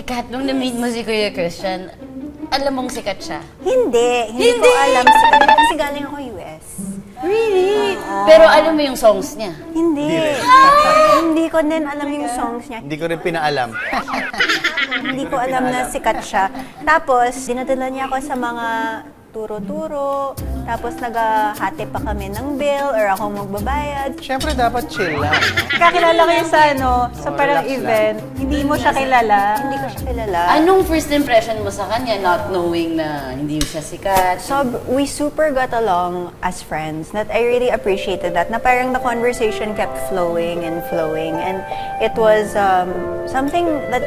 Kat, nung na-meet mo si Kuya Christian, alam mong sikat siya? Hindi ko alam sikat kasi galing ako US. Really? Pero alam mo yung songs niya? Hindi. Hindi ko din alam yung songs niya. Hindi ko rin pinaalam. Hindi ko alam na sikat siya. Tapos, dinadala niya ako sa mga turo-turo. Tapos, naghahati pa kami ng bill or ako magbabayad. Siyempre, dapat chill lang. Kakilala kayo sa parang relax event. Hindi mo siya kilala. Hindi ko siya kilala. Anong first impression mo sa kanya, not knowing na hindi siya sikat? So, we super got along as friends. That I really appreciated that. Na parang the conversation kept flowing and flowing. And it was something that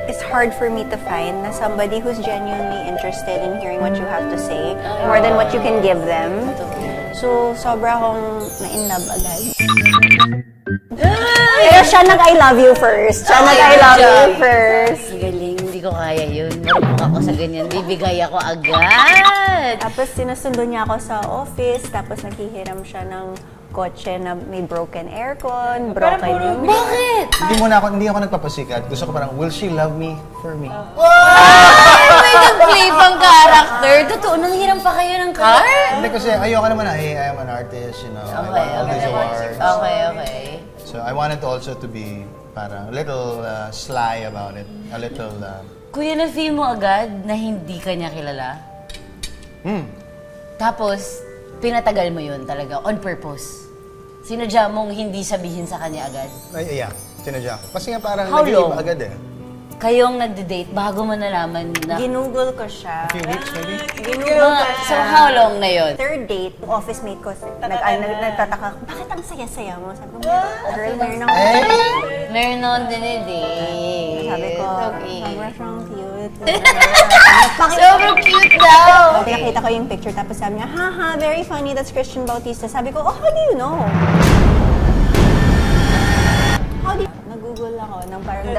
is hard for me to find, na somebody who's genuinely interested in hearing what you have to say more than what you can give them. So, sobra akong na-in-love agad. Pero siya nag-I love you first. Siya nag-I love you first. Ang galing, hindi ko kaya yun. Marunong ako sa ganyan, bibigay ako agad. Tapos sinusundo niya ako sa office, tapos naghihiram siya ng kotse na may broken aircon, broken yung... Bakit? Hindi ako nagpapasikat. Gusto ko parang, will she love me for me? Ay, may nag-play pang character. Totoo, nanghiram pa kayo ng car? Hindi kasi ayoko naman I am an artist, you know. I Okay, want all these awards. Okay. So I wanted also to be parang a little sly about it. A little... Kuya, na-feel mo agad na hindi ka niya kilala? Tapos, pinatagal mo yun talaga, on purpose. Sinadya mong hindi sabihin sa kanya agad? yeah, sinadya ko. Kasi nga parang How long? nag-iiba agad eh. Kayong nagde-date bago mo nalaman na... Ginugol ko siya. A few weeks maybe? Ginugol ko So, siya. how long na yun? Third date, office mate ko, nagtataka, bakit ang saya-saya mo? Sabi ko, girl, meron ako. Meron akong dinidate. Sabi ko, Okay. sobrang cute. Sobrang cute daw! Nakita ko yung picture, tapos sabi niya, haha, very funny, that's Christian Bautista. Sabi ko, oh, how do you know? How do you... Nag-google ako ng parang 2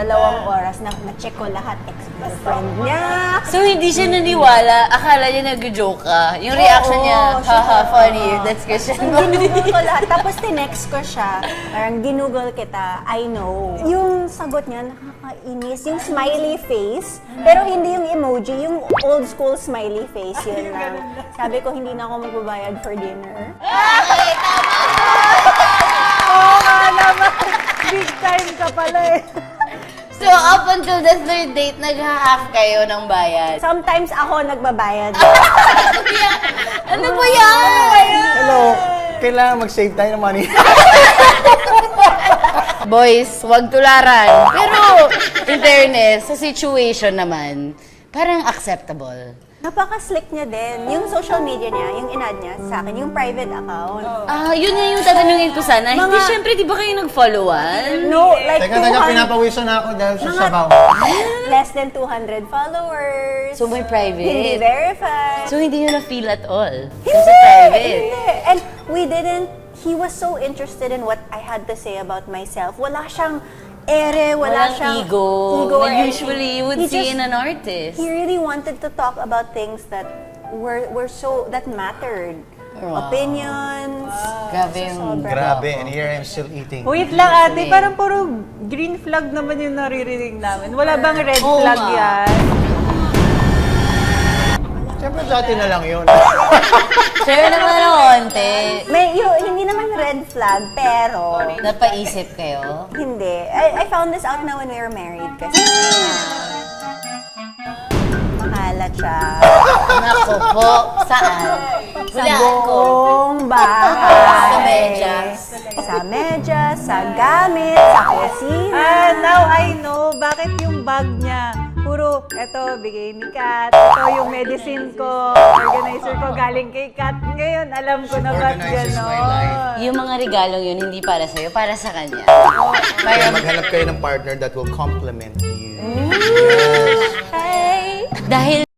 oras na na-check ko lahat ex-girlfriend niya. So, hindi siya naniwala. Akala niya nag-joke ka. Yung reaction niya, haha, funny, that's Christian. Ginugol ko lahat. Tapos tinext ko siya. Parang ginugol kita, I know. Yung sagot niya, nakakainis. Yung smiley face. Pero hindi yung emoji, yung old school smiley face. Yun lang. Sabi ko, hindi na ako magbabayad for dinner. Okay, tama! Oo nga naman. Big time ka pala eh. So, up until the third date, nag-half kayo ng bayad. Sometimes ako nagbabayad. Ano ba yan? Hello, kailangan mag-save tayo ng money. Boys, wag tularan. Pero, in fairness, sa situation naman, parang acceptable. Napaka-slick niya din. Yung social media niya, yung in-add niya sa akin, yung private account. Yun nga yung tatanungin ko sana. Hindi, syempre, di ba kayo nag-followan? No, like Teka, pinapawisan na ako dahil sa sabaw. less than 200 followers. So, may private. Hindi verified. So, hindi nyo na-feel at all? Hindi! Kasi private. Hindi! And we didn't, he was so interested in what I had to say about myself. Wala siyang ere, wala Walang siyang ego. or Na usually you would anything. see in an artist. He really wanted to talk about things that that mattered. Wow. Opinions. Grabe yung... Grabe, and here I am still eating. Wait lang ate, parang puro green flag naman yung naririnig namin. Wala bang red Oo flag nga. yan? Siyempre dati na lang yun. Share naman ng konti. Hindi naman red flag, pero Napaisip kayo? hindi. I found this out na when we were married kasi makalat siya. Naku po. Saan? Sa Hulaan ko. buong bahay. Sa medyas. Sa medyas, sa gamit, sa kusina. Now I know bakit yung bag niya. Puro, eto, bigay ni Kat. Ito yung medicine ko. Organizer ko galing kay Kat. Ngayon, alam ko na ba't Organizes my life. gano'n. Yung mga regalong yun, hindi para sa'yo, para sa kanya. Kaya maghanap kayo ng partner that will complement you. Hey! Dahil